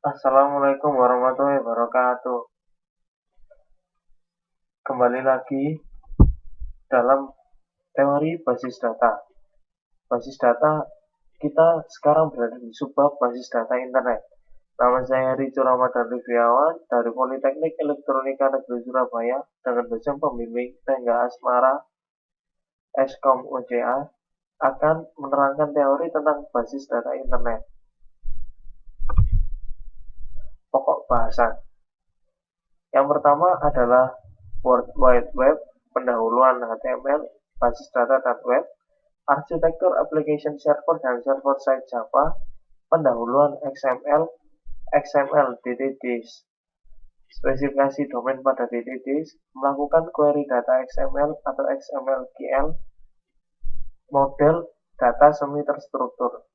Assalamualaikum warahmatullahi wabarakatuh. Kembali lagi dalam teori basis data. Basis data kita sekarang berada di subbab basis data internet. Nama saya Rico Ramadan Riviawan dari Politeknik Elektronika Negeri Surabaya dengan dosen pembimbing Tengga Asmara Eskom OJA akan menerangkan teori tentang basis data internet. Pokok bahasan. Yang pertama adalah World Wide Web, pendahuluan HTML, basis data dan web, arsitektur application server dan server-side Java, pendahuluan XML, XML DTDs, spesifikasi domain pada DTDs, melakukan query data XML atau XML-GL, model data semi terstruktur.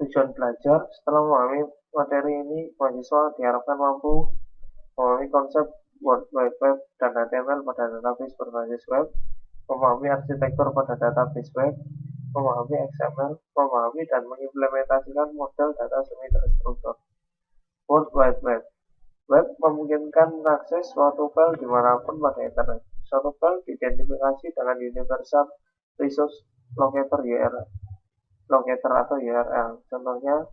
Tujuan belajar, setelah memahami materi ini, mahasiswa diharapkan mampu memahami konsep World Wide Web dan HTML pada database berbasis web, memahami arsitektur pada database web, memahami XML, memahami dan mengimplementasikan model data semi terstruktur. World Wide Web. Web memungkinkan mengakses suatu file dimanapun pada internet. Suatu file diidentifikasi dengan Universal Resource Locator URL, atau URL. Contohnya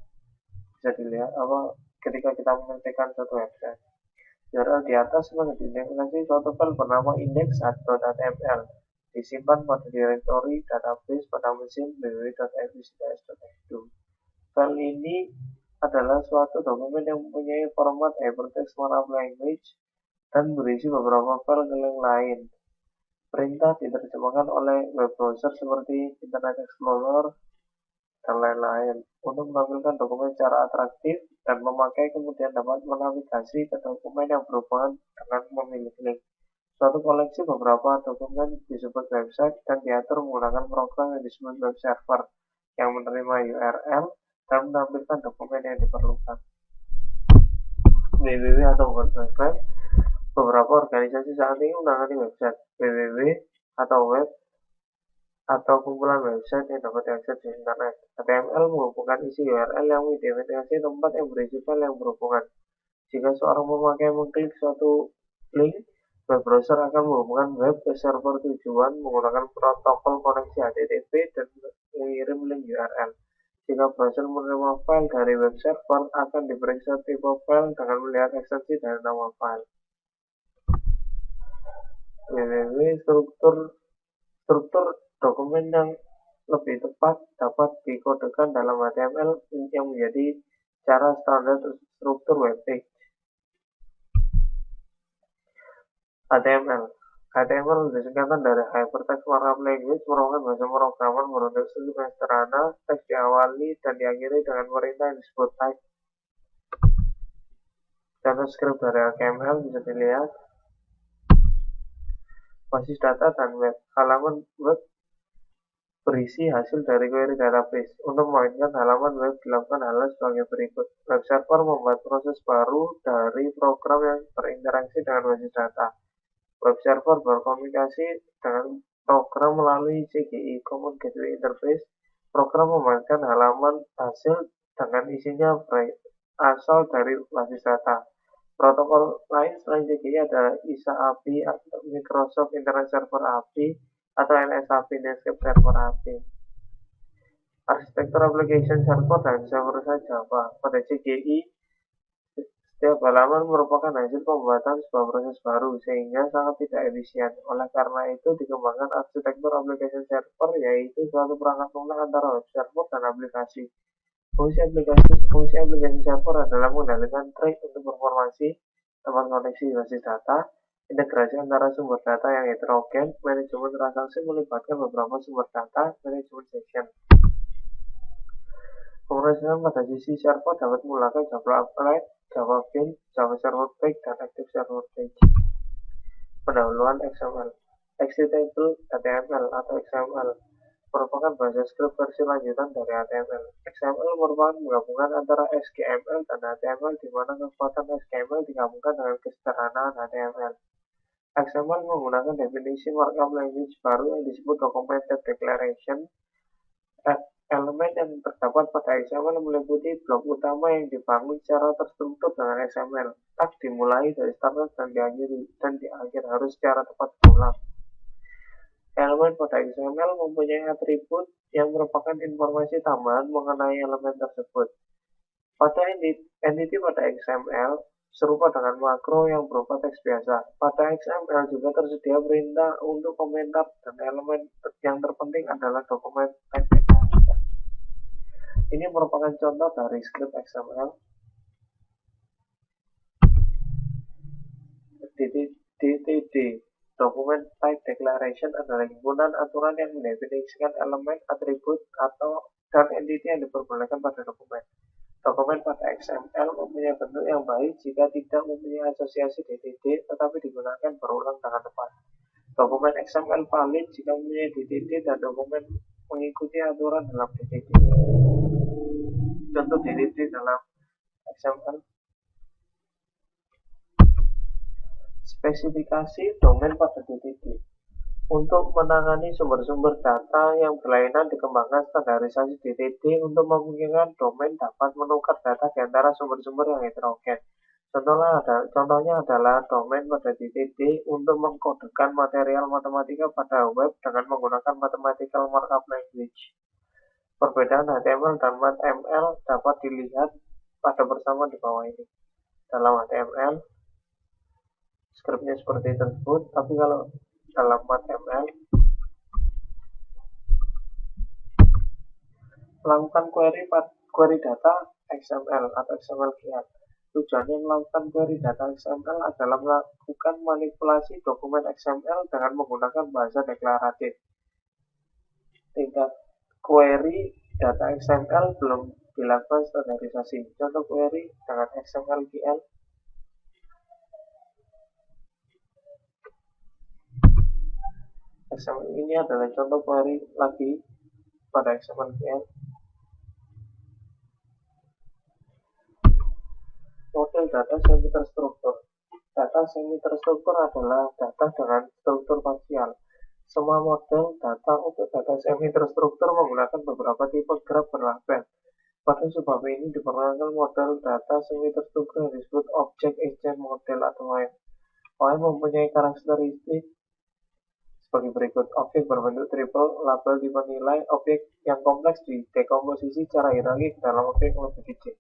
bisa dilihat ketika kita mengetikkan suatu website. URL di atas mengidentifikasi suatu file bernama index.html disimpan pada direktori database pada mesin www.fvcs.edu. File ini adalah suatu dokumen yang mempunyai format hypertext markup language dan berisi beberapa file yang lain. Perintah diterjemahkan oleh web browser seperti Internet Explorer dan lain-lain untuk menampilkan dokumen secara atraktif dan memakai kemudian dapat menavigasi ke dokumen yang berhubungan dengan memilih link. Suatu koleksi beberapa dokumen disebut website dan diatur menggunakan program yang disebut web server yang menerima URL dan menampilkan dokumen yang diperlukan. www atau World Wide Web. Beberapa organisasi saat ini menangani website. www atau web atau kumpulan website yang dapat diakses di internet. HTML menghubungkan isi URL yang mengidentifikasi tempat yang berisi file yang berhubungan. Jika seorang pemakai mengklik suatu link, web browser akan menghubungkan web ke server tujuan menggunakan protokol koneksi HTTP dan mengirim link URL. Jika browser menerima file dari web server, akan diperiksa tipe file dengan melihat ekstensi dari nama file. www struktur dokumen yang lebih tepat dapat dikodekan dalam HTML yang menjadi cara standar struktur web page. HTML disingkatan dari Hypertext Markup Language, merupakan bahasa pemrograman berbentuk struktur yang sederhana. Teks diawali dan diakhiri dengan perintah yang disebut type. Contoh script dari HTML bisa dilihat. Basis data dan web. Halaman web berisi hasil dari query database. Untuk memainkan halaman web dilakukan hal sebagai berikut. Web server membuat proses baru dari program yang berinteraksi dengan basis data. Web server berkomunikasi dengan program melalui CGI (Common Gateway Interface). Program memainkan halaman hasil dengan isinya berasal dari basis data. Protokol lain selain CGI ada ISA API atau Microsoft Internet Server API atau NSAPI Netscape Server API. Arsitektur application server dan server-side Java. Pada CGI, setiap halaman merupakan hasil pembuatan sebuah proses baru sehingga sangat tidak efisien. Oleh karena itu dikembangkan arsitektur application server, yaitu suatu perangkat lunak antara web server dan aplikasi. Fungsi aplikasi server adalah mengendalikan track untuk informasi, tempat koneksi basis data, integrasi antara sumber data yang heterogen, manajemen transaksi melibatkan beberapa sumber data, manajemen session. Pemrosesan pada sisi server dapat menggunakan Java Applet, Java Bean, Java Server Page, dan Active Server Page. Pendahuluan XML. Executable HTML atau XML merupakan bahasa script versi lanjutan dari HTML. XML merupakan penggabungan antara SGML dan HTML di mana kekuatan SGML digabungkan dengan kesederhanaan HTML. XML menggunakan definisi markup language baru yang disebut Documented Declaration Elemen yang terdapat pada XML meliputi blok utama yang dibangun secara terstruktur dengan XML. Tag dimulai dari start dan di akhir harus secara tepat berulang. Elemen pada XML mempunyai atribut yang merupakan informasi tambahan mengenai elemen tersebut. Pada entity pada XML serupa dengan makro yang berupa teks biasa. Pada XML juga tersedia perintah untuk komentar dan elemen yang terpenting adalah dokumen teks. Ini merupakan contoh dari script XML. DTD Document Type Declaration adalah himpunan aturan yang mendefinisikan elemen, atribut, dan entity yang diperbolehkan pada dokumen. Dokumen pada XML mempunyai bentuk yang baik jika tidak mempunyai asosiasi DTD tetapi digunakan berulang dengan tepat. Dokumen XML valid jika mempunyai DTD dan dokumen mengikuti aturan dalam DTD. Contoh DTD dalam XML. Spesifikasi domain pada DTD. Untuk menangani sumber-sumber data yang berlainan dikembangkan standarisasi DTD untuk memungkinkan domain dapat menukar data di antara sumber-sumber yang heterogen. Contohnya adalah domain pada DTD untuk mengkodekan material matematika pada web dengan menggunakan mathematical markup language. Perbedaan HTML dan ML dapat dilihat pada bersama di bawah ini. Dalam HTML, skripnya seperti tersebut, tapi kalau dalam HTML, melakukan query data XML atau XML-GL. Tujuannya melakukan query data XML adalah melakukan manipulasi dokumen XML dengan menggunakan bahasa deklaratif. Tingkat query data XML belum dilakukan standarisasi. Contoh query dengan XML-GL. XML ini adalah contoh query lagi pada XML-GL. Model data semi terstruktur. Data semi terstruktur adalah data dengan struktur parsial. Semua model data untuk data semi terstruktur menggunakan beberapa tipe graf berlabel. Pada sebab ini diperkenalkan model data semi terstruktur yang disebut Object Agent Model atau OAM. OAM mempunyai karakteristik sebagai berikut. Objek berbentuk triple, label tipe nilai, objek yang kompleks didekomposisi secara hierarki ke dalam objek yang lebih kecil.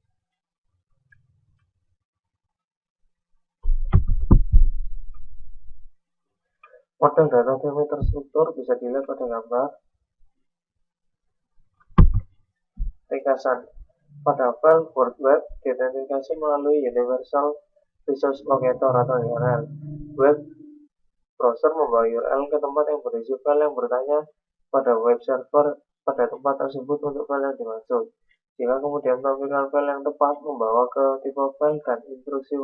Model data semi terstruktur bisa dilihat pada gambar. Ringkasan. Pada file World Web diidentifikasi melalui Universal Resource Locator atau URL. Web browser membawa URL ke tempat yang berisi file yang bertanya pada web server pada tempat tersebut untuk file yang dimaksud. Jika kemudian menampilkan file yang tepat, membawa ke tipe file dan instruksi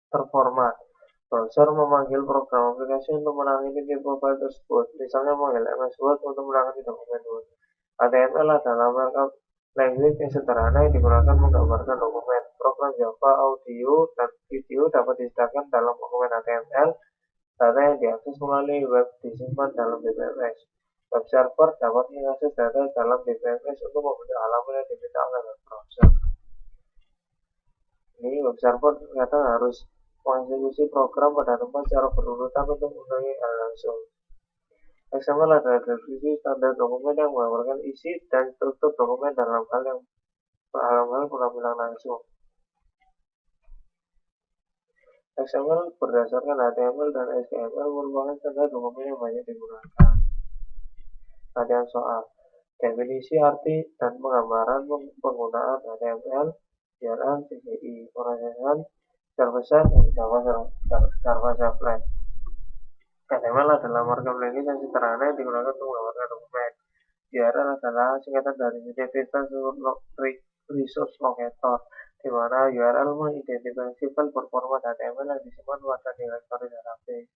terformat. Browser memanggil program aplikasi untuk menangani tipe file tersebut, misalnya memanggil MS Word untuk menangani dokumen Word. HTML adalah markup language yang sederhana yang digunakan menggambarkan dokumen. Program Java, audio, dan video dapat disediakan dalam dokumen HTML. Data yang diakses melalui web disimpan dalam DBMS. Web server dapat mengakses data dalam DBMS untuk membentuk halaman yang diminta oleh web browser. Ini web server ternyata harus mengeksekusi program pada tempat secara berurutan untuk mengulangi hal langsung. XML adalah deskripsi standar dokumen yang menggambarkan isi dan struktur dokumen dalam hal penampilan langsung. XML berdasarkan HTML dan HTML merupakan standar dokumen yang banyak digunakan. Latihan soal. Definisi, arti, dan penggambaran penggunaan HTML, URL, CGI, pengasihan, server-side, dan Java-Servlet. HTML adalah markup language yang sederhana yang digunakan untuk menggambarkan dokumen. URL adalah singkatan dari Universal Resource Locator, di mana URL mengidentifikasi file berformat HTML yang disimpan pada direktori database.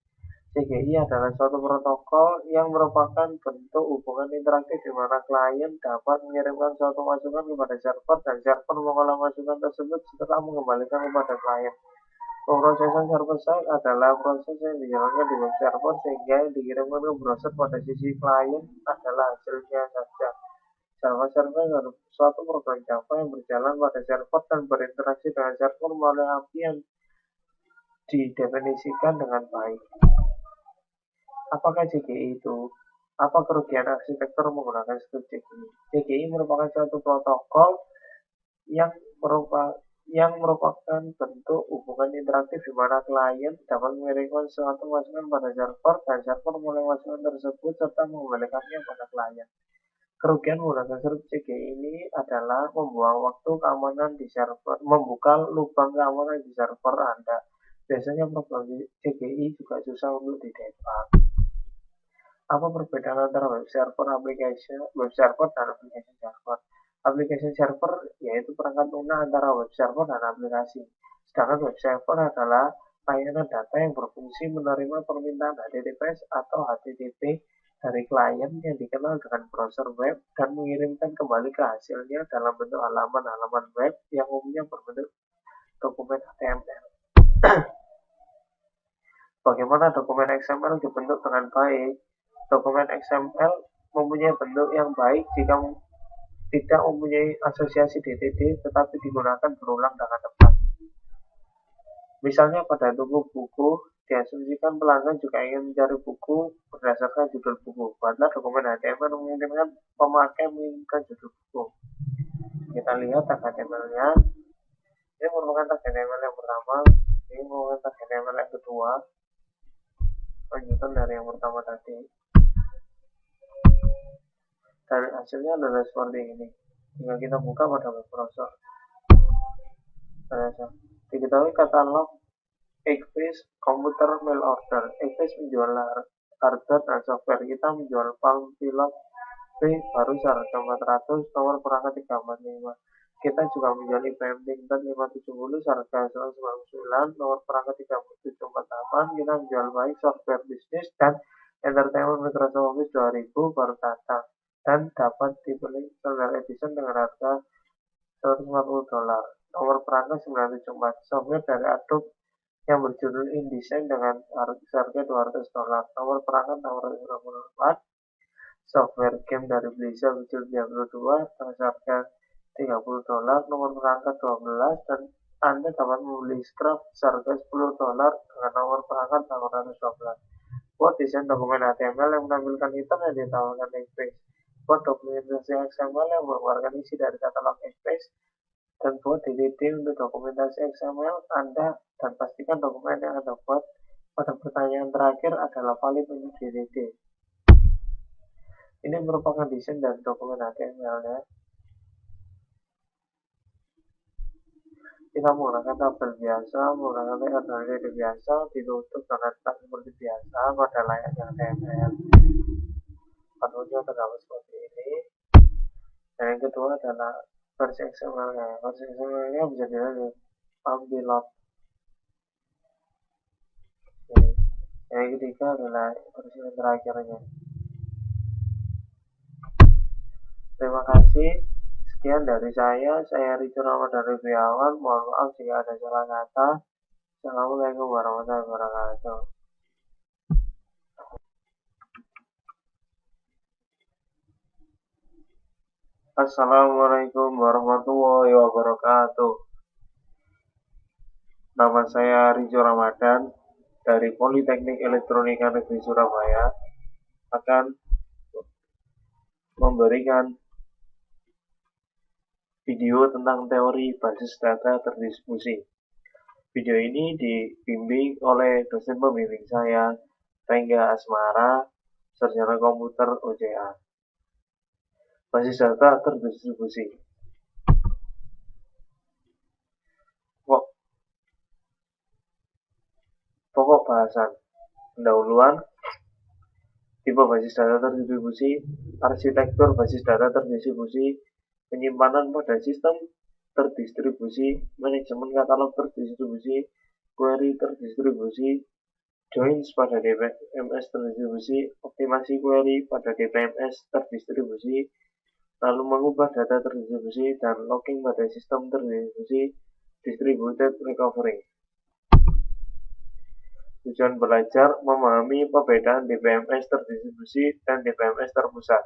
CGI adalah suatu protokol yang merupakan bentuk hubungan interaktif di mana klien dapat mengirimkan suatu masukan kepada server dan server mengolah masukan tersebut setelah mengembalikan kepada klien. Pemrosesan server-side adalah proses yang dijalankan di web server sehingga yang dikirimkan ke browser pada sisi klien adalah hasilnya saja. Java Server adalah suatu program Java yang berjalan pada server dan berinteraksi dengan server melalui API yang didefinisikan dengan baik. Apakah JGI itu? Apa kerugian arsitektur menggunakan script JGI? JGI merupakan suatu protokol yang merupakan bentuk hubungan interaktif di mana klien dapat mengirimkan suatu masukan pada server dan server mulai masukan tersebut serta mengembalikannya pada klien. Kerugian menggunakan script JGI ini adalah membuang waktu keamanan di server, membuka lubang keamanan di server Anda. Biasanya program JGI juga susah untuk didebug. Apa perbedaan antara web server dan application server? Application server yaitu perangkat lunak antara web server dan aplikasi. Sedangkan web server adalah layanan data yang berfungsi menerima permintaan HTTPS atau HTTP dari klien yang dikenal dengan browser web dan mengirimkan kembali ke hasilnya dalam bentuk halaman-halaman web yang umumnya berbentuk dokumen HTML. Bagaimana dokumen XML dibentuk dengan baik? Dokumen XML mempunyai bentuk yang baik jika tidak mempunyai asosiasi DTD tetapi digunakan berulang dengan tepat. Misalnya pada toko buku, diasumsikan pelanggan juga ingin mencari buku berdasarkan judul buku. Buatlah dokumen HTML memungkinkan pemakai menginginkan judul buku. Kita lihat tag HTML-nya. Ini merupakan tag HTML yang pertama, ini merupakan tag HTML yang kedua. Lanjutan dari yang pertama tadi. Dan hasilnya adalah seperti ini. Jika kita buka pada web browser, diketahui katalog Eggface Computer Mail Order. Eggface menjual hardware dan software. Kita menjual Palm Pilot P baru seharga 400, nomor perangkat 345. Kita juga menjual IBM ThinkPad 570 seharga 199, nomor perangkat 3748. Kita menjual baik software bisnis dan entertainment Microsoft Office 2000 baru datang dan dapat dibeli standard edition dengan harga $150. Nomor perangkat 974. Software dari Adobe yang berjudul InDesign dengan harga $200. Nomor perangkat 664. Software game dari Blizzard berjudul Diablo 2 dengan harga $30. Nomor perangkat 12 dan Anda dapat membeli Scrap seharga $10 dengan nomor perangkat 812. Buat desain dokumen HTML yang menampilkan item yang ditawarkan Eggface. Buat dokumentasi XML yang mengeluarkan isi dari katalog Eggface, dan buat DTD untuk dokumentasi XML Anda, dan pastikan dokumen yang Anda buat pada pertanyaan terakhir adalah valid untuk DTD. Ini merupakan desain dari dokumen HTML-nya. Kita menggunakan tabel biasa, menggunakan TXT biasa, ditutup dengan tag seperti biasa pada layaknya HTML. Bentuknya terdapat seperti ini. Dan yang kedua adalah versi XML-nya. Versi XML-nya bisa dilihat di Palm Pilot. Yang ketiga adalah versi yang terakhirnya. Terima kasih. Sekian dari saya Rico Ramadan Riviawan. Mohon maaf jika ada salah kata. Assalamualaikum warahmatullahi wabarakatuh. Assalamualaikum warahmatullahi wabarakatuh. Nama saya Rico Ramadan dari Politeknik Elektronika Negeri Surabaya akan memberikan video tentang teori basis data terdistribusi. Video ini dibimbing oleh dosen pembimbing saya, Rengga Asmara, Sarjana Komputer OCA. Basis data terdistribusi. Pokok bahasan. Pendahuluan. Tipe basis data terdistribusi, arsitektur basis data terdistribusi, penyimpanan pada sistem terdistribusi, manajemen katalog terdistribusi, query terdistribusi, joins pada DBMS terdistribusi, optimasi query pada DBMS terdistribusi, lalu mengubah data terdistribusi, dan logging pada sistem terdistribusi, distributed recovery. Tujuan belajar memahami perbedaan DBMS terdistribusi dan DBMS terpusat.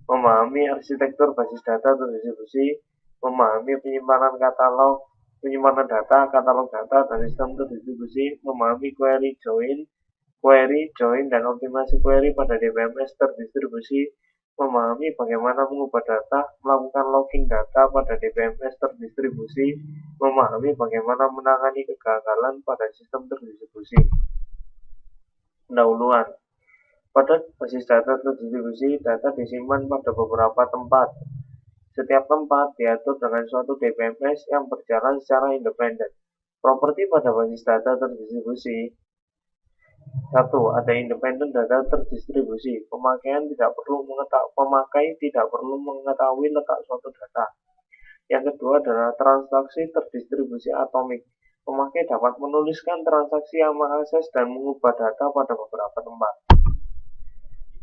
memahami arsitektur basis data terdistribusi, memahami penyimpanan data, katalog data, dan sistem terdistribusi, memahami query, join, dan optimasi query pada DBMS terdistribusi, memahami bagaimana mengubah data, melakukan logging data pada DBMS terdistribusi, memahami bagaimana menangani kegagalan pada sistem terdistribusi. Pendahuluan. Pada basis data terdistribusi, data disimpan pada beberapa tempat. Setiap tempat diatur dengan suatu DBMS yang berjalan secara independen. Properti pada basis data terdistribusi. 1. Ada independen data terdistribusi. Pemakai tidak perlu mengetahui letak suatu data. Yang kedua adalah transaksi terdistribusi atomik. Pemakai dapat menuliskan transaksi yang mengakses dan mengubah data pada beberapa tempat.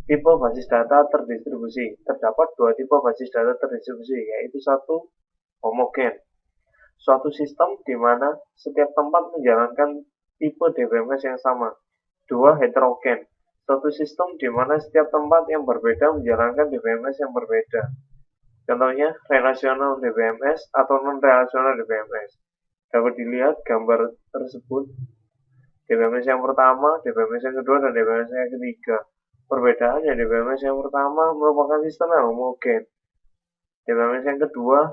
Tipe basis data terdistribusi. Terdapat dua tipe basis data terdistribusi, yaitu 1. Homogen. Suatu sistem di mana setiap tempat menjalankan tipe DBMS yang sama. 2. Heterogen. Suatu sistem di mana setiap tempat yang berbeda menjalankan DBMS yang berbeda. Contohnya, relational DBMS atau non-relational DBMS. Dapat dilihat gambar tersebut. DBMS yang pertama, DBMS yang kedua, dan DBMS yang ketiga. Perbedaannya, DBMS yang pertama merupakan sistem yang homogen. DBMS yang kedua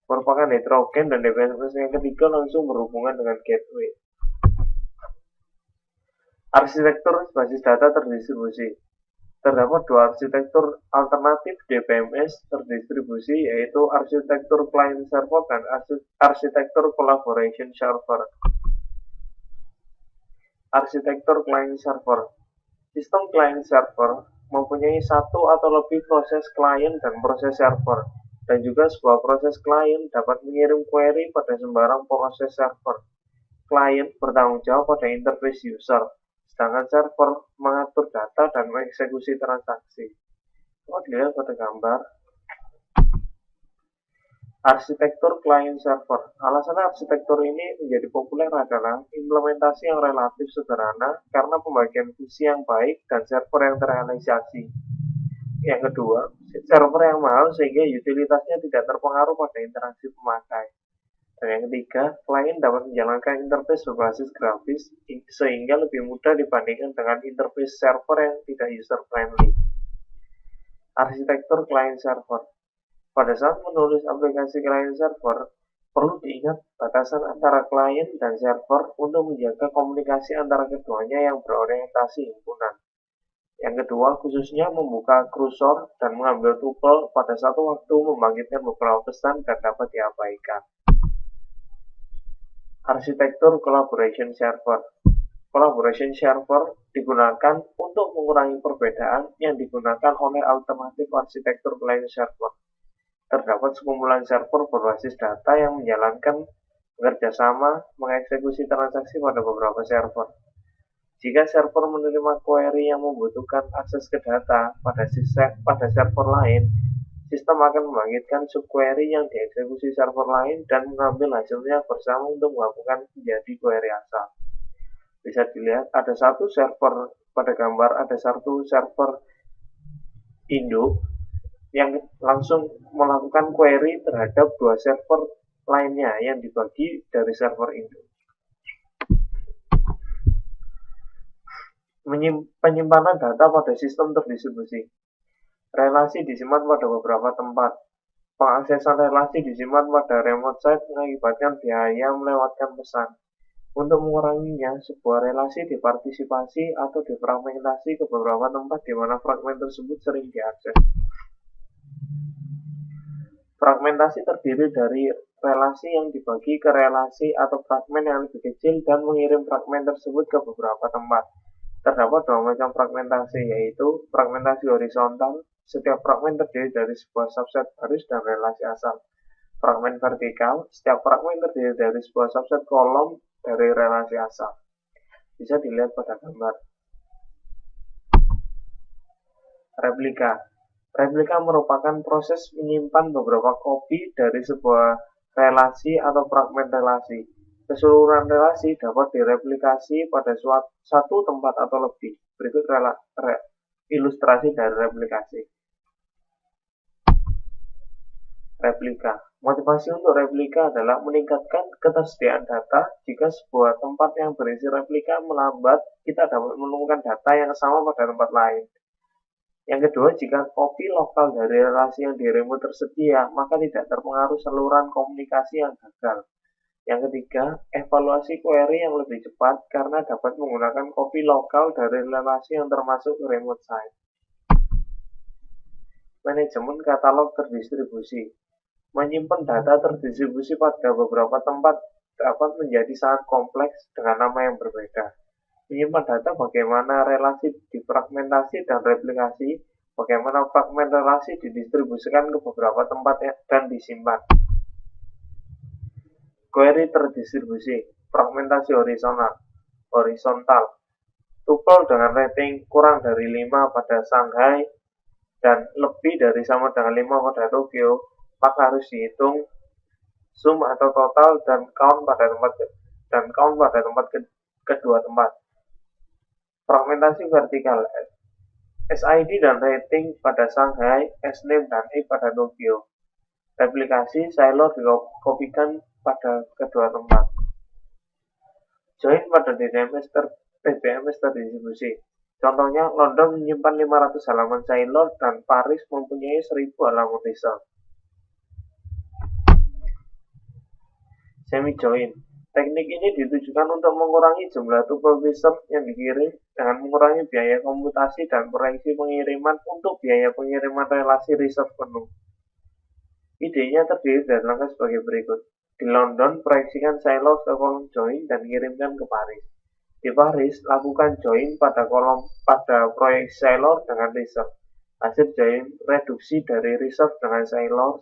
merupakan heterogen, dan DBMS yang ketiga langsung berhubungan dengan gateway. Arsitektur basis data terdistribusi. Terdapat dua arsitektur alternatif DBMS terdistribusi, yaitu arsitektur client server dan arsitektur collaboration server. Arsitektur client server. Sistem client server mempunyai satu atau lebih proses client dan proses server, dan juga sebuah proses client dapat mengirim query pada sembarang proses server. Client bertanggung jawab pada interface user, sedangkan server mengatur data dan mengeksekusi transaksi. Dilihat pada gambar. Arsitektur client server. Alasan arsitektur ini menjadi populer adalah implementasi yang relatif sederhana karena pembagian fungsi yang baik dan server yang terrealisasi. Yang kedua, server yang mahal sehingga utilitasnya tidak terpengaruh pada interaksi pemakai. Dan yang ketiga, klien dapat menjalankan interface berbasis grafis sehingga lebih mudah dibandingkan dengan interface server yang tidak user-friendly. Arsitektur client server. Pada saat menulis aplikasi client server, perlu diingat batasan antara klien dan server untuk menjaga komunikasi antara keduanya yang berorientasi himpunan. Yang kedua, khususnya membuka kursor dan mengambil tuple pada satu waktu membangkitkan beberapa pesan dan dapat diabaikan. Arsitektur collaboration server. Collaboration server digunakan untuk mengurangi perbedaan yang digunakan oleh alternatif arsitektur client server. Terdapat sekumpulan server berbasis data yang menjalankan bekerja sama mengeksekusi transaksi pada beberapa server. Jika server menerima query yang membutuhkan akses ke data pada server lain, sistem akan membangkitkan subquery yang dieksekusi server lain dan mengambil hasilnya bersama untuk menggabungkan menjadi query asal. Bisa dilihat ada satu server pada gambar, ada satu server induk yang langsung melakukan query terhadap dua server lainnya yang dibagi dari server induk. Penyimpanan data pada sistem terdistribusi. Relasi disimpan pada beberapa tempat. Pengaksesan relasi disimpan pada remote site mengakibatkan biaya melewatkan pesan. Untuk menguranginya, sebuah relasi dipartisipasi atau difragmentasi ke beberapa tempat di mana fragmen tersebut sering diakses. Fragmentasi terdiri dari relasi yang dibagi ke relasi atau fragmen yang lebih kecil dan mengirim fragmen tersebut ke beberapa tempat. Terdapat dua macam fragmentasi, yaitu fragmentasi horizontal. Setiap fragmen terdiri dari sebuah subset baris dan relasi asal. Fragmen vertikal, setiap fragmen terdiri dari sebuah subset kolom dari relasi asal. Bisa dilihat pada gambar. Replika. Replika merupakan proses menyimpan beberapa kopi dari sebuah relasi atau fragmen relasi. Keseluruhan relasi dapat direplikasi pada satu tempat atau lebih. Berikut ilustrasi dari replikasi. Replika. Motivasi untuk replika adalah meningkatkan ketersediaan data. Jika sebuah tempat yang berisi replika melambat, kita dapat menemukan data yang sama pada tempat lain. Yang kedua, jika kopi lokal dari relasi yang di-remote tersedia, maka tidak terpengaruh saluran komunikasi yang gagal. Yang ketiga, evaluasi query yang lebih cepat karena dapat menggunakan kopi lokal dari relasi yang termasuk remote site. Manajemen katalog terdistribusi. Menyimpan data terdistribusi pada beberapa tempat dapat menjadi sangat kompleks dengan nama yang berbeda. Menyimpan data bagaimana relasi difragmentasi dan replikasi, bagaimana fragment relasi didistribusikan ke beberapa tempat dan disimpan. Query terdistribusi, fragmentasi horizontal. Tuple dengan rating kurang dari 5 pada Shanghai dan lebih dari sama dengan 5 pada Tokyo, maka harus dihitung sum atau total dan count pada tempat kedua tempat. Fragmentasi vertikal, SID dan rating pada Shanghai, SNAME dan E pada Tokyo. Replikasi silo dikopikan pada kedua tempat. Join pada DBMS terdistribusi. Contohnya, London menyimpan 500 halaman silo dan Paris mempunyai 1000 halaman result. Semi-join. Teknik ini ditujukan untuk mengurangi jumlah tuple result yang dikirim dengan mengurangi biaya komputasi dan proyeksi pengiriman untuk biaya pengiriman relasi result penuh. Idenya terdiri dari langkah sebagai berikut. Di London, proyeksikan silo ke kolom join dan kirimkan ke Paris. Di Paris, lakukan join pada proyeksi silo dengan result. Hasil join reduksi dari result dengan silo,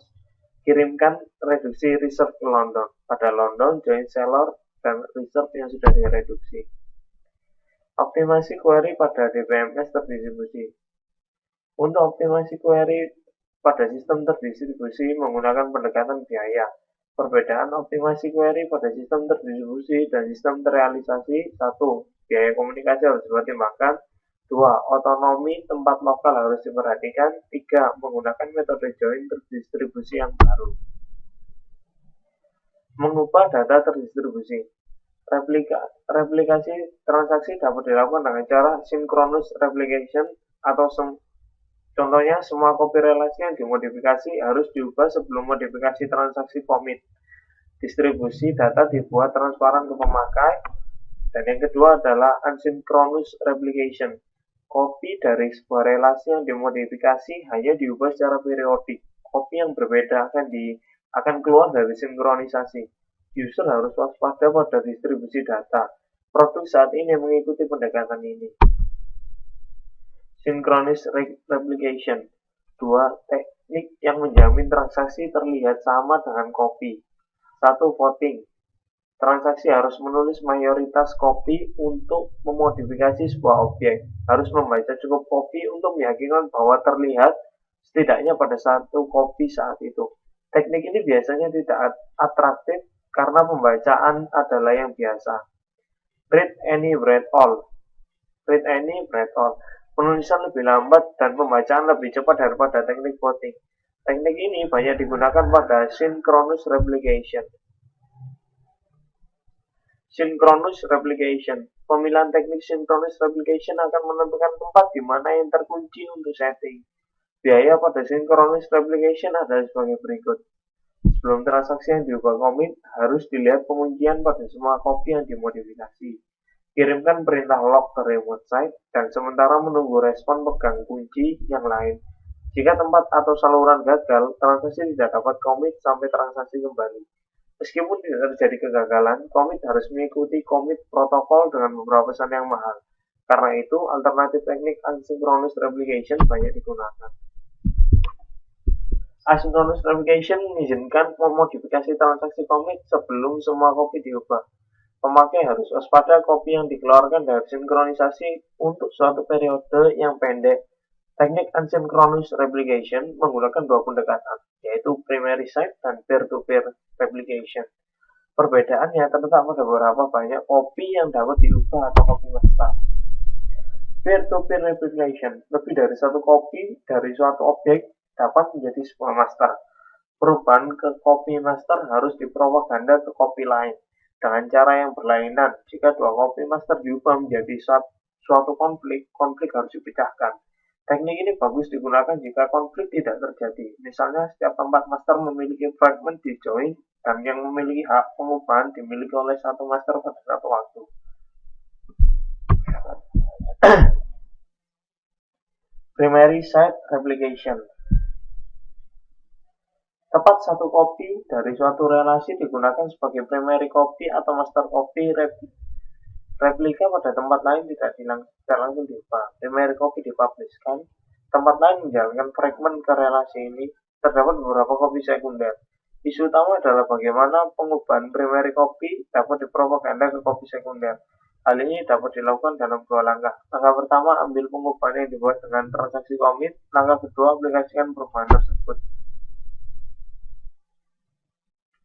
kirimkan reduksi result ke London. Pada London, join seller dan result yang sudah direduksi. Optimasi query pada DBMS terdistribusi. Untuk optimasi query pada sistem terdistribusi menggunakan pendekatan biaya. Perbedaan optimasi query pada sistem terdistribusi dan sistem terrealisasi. 1. Biaya komunikasi harus dipertimbangkan. 2. Otonomi tempat lokal harus diperhatikan. 3. Menggunakan metode join terdistribusi yang baru. Mengubah data terdistribusi. Replikasi transaksi dapat dilakukan dengan cara synchronous replication atau contohnya semua copy relasi yang dimodifikasi harus diubah sebelum modifikasi transaksi commit. Distribusi data dibuat transparan ke pemakai. Dan yang kedua adalah asynchronous replication. Copy dari sebuah relasi yang dimodifikasi hanya diubah secara periodik. Copy yang berbeda akan keluar dari sinkronisasi. User harus waspada pada distribusi data. Produk saat ini mengikuti pendekatan ini. Synchronous replication. 2. Teknik yang menjamin transaksi terlihat sama dengan copy. 1. Voting. Transaksi harus menulis mayoritas copy untuk memodifikasi sebuah objek. Harus membaca cukup copy untuk meyakinkan bahwa terlihat setidaknya pada satu copy saat itu. Teknik ini biasanya tidak atraktif karena pembacaan adalah yang biasa. Read any, write all. Read any, write all. Penulisan lebih lambat dan pembacaan lebih cepat daripada teknik voting. Teknik ini banyak digunakan pada synchronous replication. Synchronous replication. Pemilihan teknik synchronous replication akan menentukan tempat di mana yang terkunci untuk setting. Biaya pada synchronous replication adalah sebagai berikut. Sebelum transaksi yang diubah commit, harus dilihat penguncian pada semua copy yang dimodifikasi. Kirimkan perintah log ke remote site, dan sementara menunggu respon pegang kunci yang lain. Jika tempat atau saluran gagal, transaksi tidak dapat commit sampai transaksi kembali. Meskipun tidak terjadi kegagalan, commit harus mengikuti commit protokol dengan beberapa pesan yang mahal. Karena itu, alternatif teknik asynchronous replication banyak digunakan. Asynchronous replication mengizinkan memodifikasi transaksi commit sebelum semua copy diubah. Pemakai harus waspada copy yang dikeluarkan dari sinkronisasi untuk suatu periode yang pendek. Teknik asynchronous replication menggunakan dua pendekatan, yaitu primary site dan peer-to-peer replication. Perbedaannya terletak pada beberapa banyak copy yang dapat diubah atau copy master. Peer-to-peer replication, lebih dari satu copy dari suatu objek dapat menjadi sebuah master. Perubahan ke copy master harus dipropaganda ke copy lain dengan cara yang berlainan. Jika dua copy master diubah menjadi suatu konflik, konflik harus dipecahkan. Teknik ini bagus digunakan jika konflik tidak terjadi. Misalnya, setiap tempat master memiliki fragment di join dan yang memiliki hak pengubahan dimiliki oleh satu master pada satu waktu. Primary site replication. Tepat satu copy dari suatu relasi digunakan sebagai primary copy atau master copy. Replika pada tempat lain tidak langsung diubah. Primary copy dipublishkan. Tempat lain menjalankan fragment ke relasi ini. Terdapat beberapa copy sekunder. Isu utama adalah bagaimana pengubahan primary copy dapat dipropaganda ke copy sekunder. Hal ini dapat dilakukan dalam dua langkah. Langkah pertama, ambil pengubahan yang dibuat dengan transaksi commit. Langkah kedua, aplikasikan perubahan tersebut.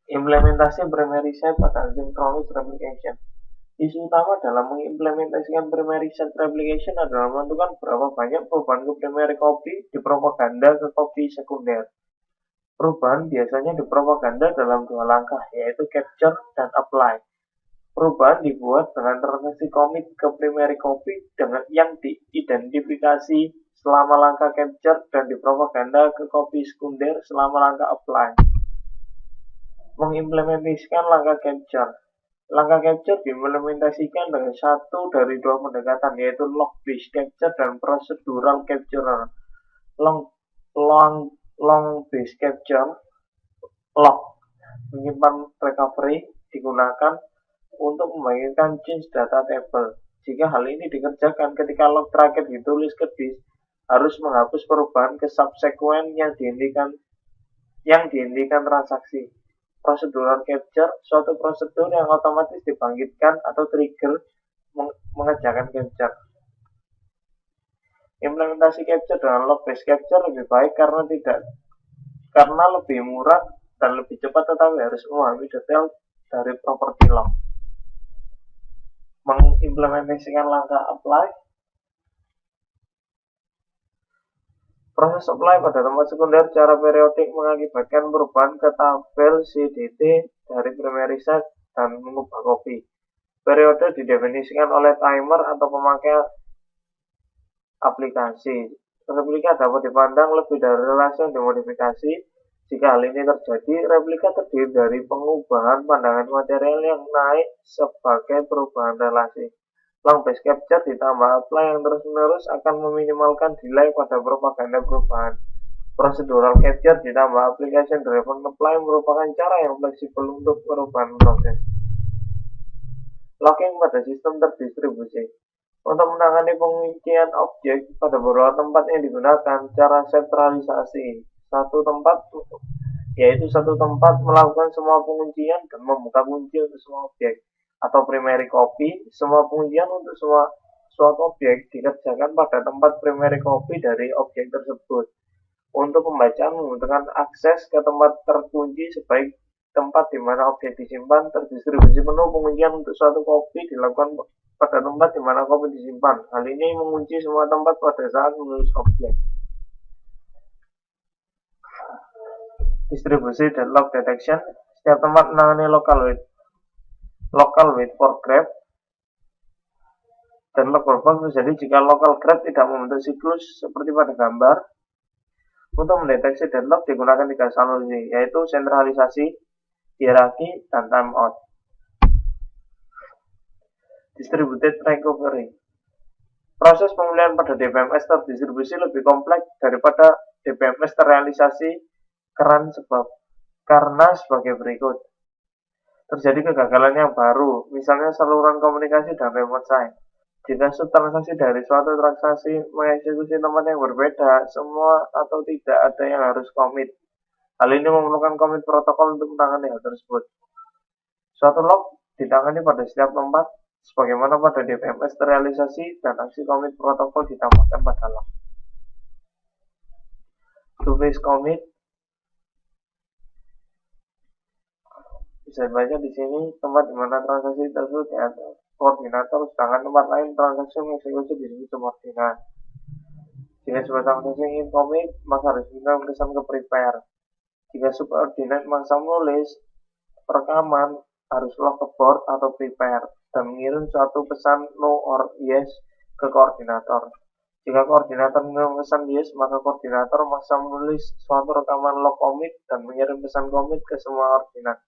Implementasi primary set pada asynchronous replication. Isu utama dalam mengimplementasikan primary set replication adalah menentukan berapa banyak perubahan ke primary copy dipropaganda ke copy sekunder. Perubahan biasanya dipropaganda dalam dua langkah, yaitu capture dan apply. Perubahan dibuat dengan transaksi commit ke primary copy dengan yang diidentifikasi selama langkah capture dan dipropaganda ke copy sekunder selama langkah apply. Mengimplementasikan langkah capture. Langkah capture diimplementasikan dengan satu dari dua pendekatan, yaitu log-based capture dan procedural capture. Long-based capture, log, menyimpan recovery, digunakan untuk membagikan change data table. Jika hal ini dikerjakan ketika log terakhir ditulis ke disk, harus menghapus perubahan ke subsequent yang dihentikan transaksi. Procedural capture, suatu prosedur yang otomatis dibangkitkan atau trigger mengerjakan capture. Implementasi capture dengan log-based capture lebih baik karena lebih murah dan lebih cepat, tetapi harus memahami detail dari properti log. Mengimplementasikan langkah apply. Proses apply pada tempat sekunder secara periodik mengakibatkan perubahan ke tabel CDT dari primary set dan mengubah copy. Periode didefinisikan oleh timer atau pemakai aplikasi. Replika dapat dipandang lebih dari relasi yang dimodifikasi. Jika hal ini terjadi, replika terdiri dari pengubahan pandangan material yang naik sebagai perubahan relasi. Long-based capture ditambah apply yang terus-menerus akan meminimalkan delay pada propaganda perubahan. Procedural capture ditambah application driven apply merupakan cara yang fleksibel untuk perubahan proses. Locking pada sistem terdistribusi. Untuk menangani penguncian objek pada beberapa tempat yang digunakan, cara sentralisasi satu tempat melakukan semua penguncian dan membuka kunci untuk semua objek. Atau primary copy, semua penguncian untuk suatu objek dikerjakan pada tempat primary copy dari objek tersebut. Untuk pembacaan membutuhkan akses ke tempat terkunci sebaik tempat di mana objek disimpan. Terdistribusi penuh, penguncian untuk suatu copy dilakukan pada tempat di mana copy disimpan. Hal ini mengunci semua tempat pada saat menulis objek. Distribusi deadlock detection. Setiap tempat menangani local wait for grab. Deadlock berubah terjadi jika local grab tidak membentuk siklus seperti pada gambar. Untuk mendeteksi deadlock digunakan 3 solusi, yaitu sentralisasi, hierarki, dan timeout. Distributed recovery. Proses pemilihan pada DBMS terdistribusi lebih kompleks daripada DBMS terrealisasi karena sebagai berikut. Terjadi kegagalan yang baru, misalnya saluran komunikasi dan remote site. Jika subtransaksi dari suatu transaksi mengeksekusi tempat yang berbeda, semua atau tidak ada yang harus commit. Hal ini memerlukan commit protokol untuk menangani hal tersebut. Suatu log ditangani pada setiap tempat, sebagaimana pada DBMS terrealisasi, dan aksi commit protokol ditambahkan pada log. Two-phase commit. Bisa dibaca di sini tempat di mana transaksi tersebut diatur koordinator, sedangkan tempat lain transaksi mengeksekusi disebut subordinat. Jika sebuah transaksi ingin commit, maka harus dikirim pesan ke prepare. Jika subordinate memaksa menulis, rekaman harus log ke board atau prepare dan mengirim suatu pesan no or yes ke koordinator. Jika koordinator mengirim pesan yes, maka koordinator memaksa menulis suatu rekaman log commit dan mengirim pesan commit ke semua koordinat.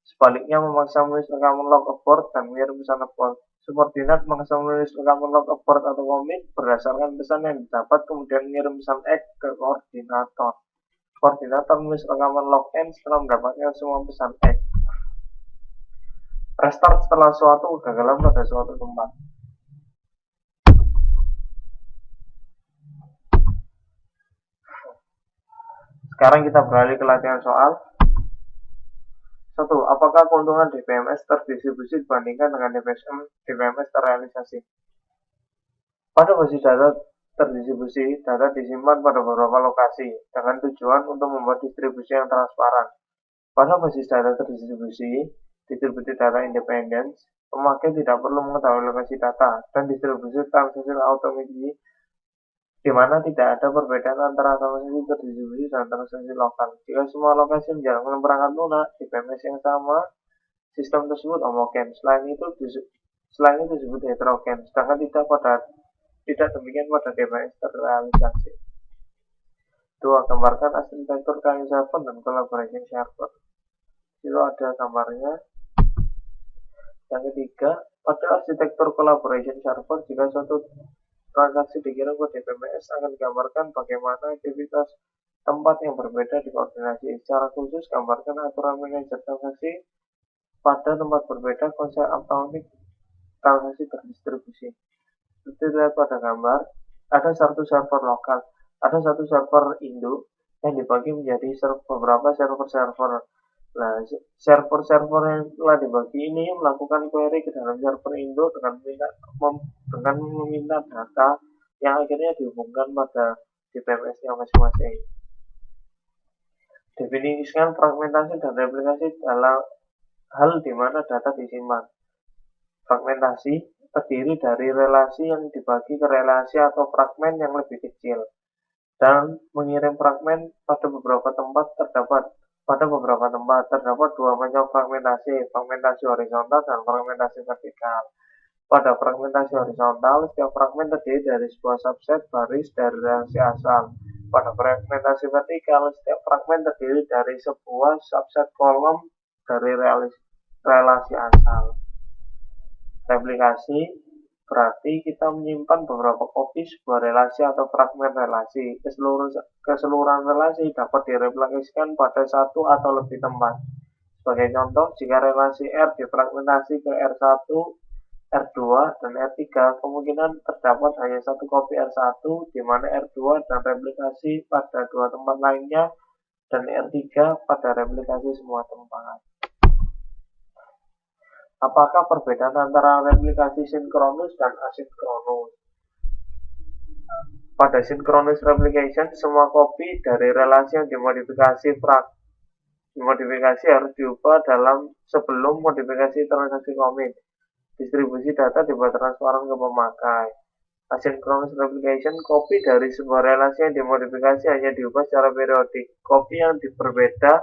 Sebaliknya, memaksa menulis rekaman log abort dan mengirim pesan abort. Subordinat memaksa menulis rekaman log abort atau commit berdasarkan pesan yang didapat, kemudian mengirim pesan X ke koordinator. Koordinator menulis rekaman log N setelah mendapatkan semua pesan X. Restart setelah suatu kegagalan pada suatu tempat. Sekarang kita beralih ke latihan soal. 1. Apakah keuntungan DPMS terdistribusi dibandingkan dengan DPMS terrealisasi? Pada basis data terdistribusi, data disimpan pada beberapa lokasi dengan tujuan untuk membuat distribusi yang transparan. Pada basis data terdistribusi, distributed data independence, pemakai tidak perlu mengetahui lokasi data dan distribusi transaksi automatically di mana tidak ada perbedaan antara transaksi terdistribusi dan transaksi lokal. Jika semua lokasi menjalankan perangkat lunak di PMS yang sama, sistem tersebut homogen. Selain itu disebut heterogen, sedangkan tidak demikian pada DPMS terrealisasi. 2. Gambarkan arsitektur client server dan collaboration server. Itu ada gambarnya. Yang ketiga, pada arsitektur collaboration server, jika suatu transaksi dikirim ke DPMS akan digambarkan bagaimana aktivitas tempat yang berbeda di koordinasi. Secara khusus, gambarkan aturan manajer transaksi pada tempat berbeda, konsep automatic transaksi terdistribusi. Seperti lihat pada gambar, ada satu server lokal, ada satu server induk yang dibagi menjadi beberapa server-server. Nah, server-server yang telah dibagi ini melakukan query ke dalam server induk dengan meminta data yang akhirnya dihubungkan pada DPMS-nya masing-masing. Definisikan fragmentasi dan replikasi dalam hal di mana data disimpan. Fragmentasi terdiri dari relasi yang dibagi ke relasi atau fragmen yang lebih kecil, dan mengirim fragmen pada beberapa tempat terdapat dua macam fragmentasi horizontal dan fragmentasi vertikal. Pada fragmentasi horizontal, setiap fragmen terdiri dari sebuah subset baris dari relasi asal. Pada fragmentasi vertikal, setiap fragmen terdiri dari sebuah subset kolom dari relasi asal. Replikasi berarti kita menyimpan beberapa kopi sebuah relasi atau fragmen relasi. Keseluruhan relasi dapat direplikasikan pada satu atau lebih tempat. Sebagai contoh, jika relasi R difragmentasi ke R1, R2, dan R3, kemungkinan terdapat hanya satu kopi R1, di mana R2 dan replikasi pada dua tempat lainnya, dan R3 pada replikasi semua tempat. Apakah perbedaan antara replikasi sinkronus dan asinkronus? Pada synchronous replication, semua kopi dari relasi yang dimodifikasi harus diubah sebelum modifikasi transaksi commit. Distribusi data dibuat transparan ke pemakai. Asynchronous replication, kopi dari sebuah relasi yang dimodifikasi hanya diubah secara periodik. Kopi yang berbeda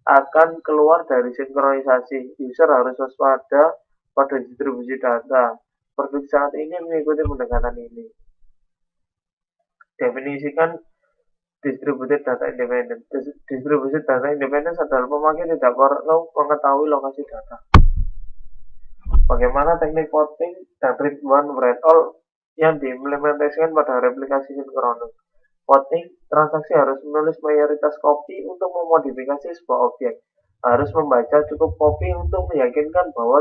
akan keluar dari sinkronisasi. User harus waspada pada distribusi data. Produk saat ini mengikuti pendekatan ini. Definisikan distributed data independence. Distributed data independence adalah pemakai tidak perlu mengetahui lokasi data. Bagaimana teknik voting dan read one read all yang diimplementasikan pada replikasi sinkronus? Voting, transaksi harus menulis mayoritas kopi untuk memodifikasi sebuah objek. Harus membaca cukup kopi untuk meyakinkan bahwa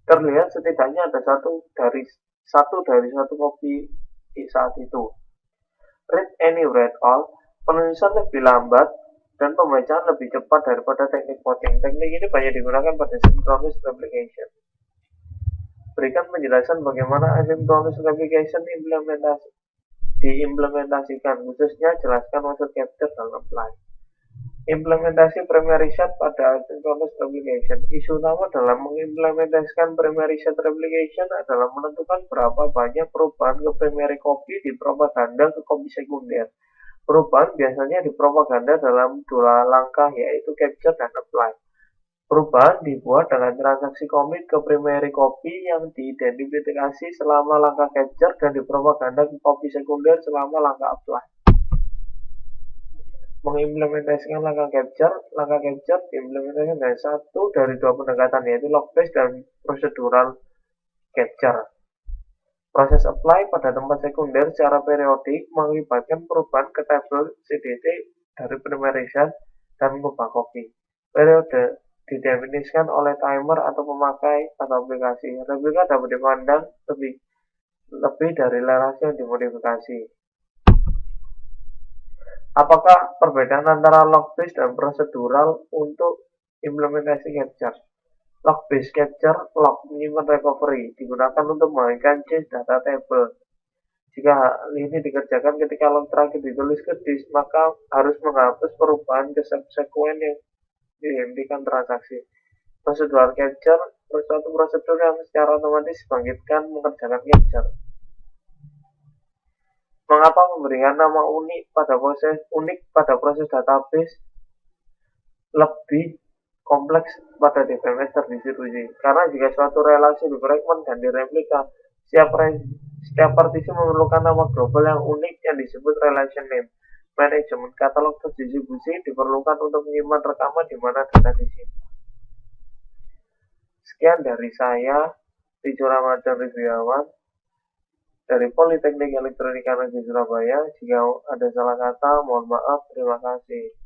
terlihat setidaknya ada satu dari satu kopi saat itu. Read any read all, penulisan lebih lambat dan pembacaan lebih cepat daripada teknik voting. Teknik ini banyak digunakan pada synchronous replication. Berikan penjelasan bagaimana asynchronous replication diimplementasikan, khususnya jelaskan maksud capture dan apply. Implementasi primary set pada asynchronous replication. Isu utama dalam mengimplementasikan primary set replication adalah menentukan berapa banyak perubahan ke primary copy di propaganda ke copy sekunder. Perubahan biasanya dipropaganda dalam dua langkah, yaitu capture dan apply. Perubahan dibuat dengan transaksi commit ke primary copy yang diidentifikasi selama langkah capture dan dipropaganda ke copy sekunder selama langkah apply. Mengimplementasikan langkah capture diimplementasikan dari satu dari dua pendekatan, yaitu log-based dan procedural capture. Proses apply pada tempat sekunder secara periodik mengakibatkan perubahan ke tabel CDT dari primary-set dan mengubah copy. Periode didefinisikan oleh timer atau pemakai atau aplikasi. Replika dapat dipandang lebih dari relasi yang dimodifikasi. Apakah perbedaan antara log-based dan procedural untuk implementasi capture? Log-based capture, log menyimpan recovery, digunakan untuk mengaitkan change data table. Jika hal ini dikerjakan ketika log terakhir ditulis ke disk, maka harus menghapus perubahan ke subsequent yang dihentikan transaksi. Procedural capture, suatu prosedur yang secara otomatis dibangkitkan mengerjakan capture. Mengapa memberikan nama unik pada proses database lebih kompleks pada DBMS terdistribusi? Karena jika suatu relasi difragment dan direplika, setiap partisi memerlukan nama global yang unik yang disebut relation name. Manajemen katalog terdistribusi diperlukan untuk menyimpan rekaman di mana data disimpan. Sekian dari saya, Tijo Ramadan Ridwiawan, dari Politeknik Elektronika Negeri Surabaya. Jika ada salah kata, mohon maaf. Terima kasih.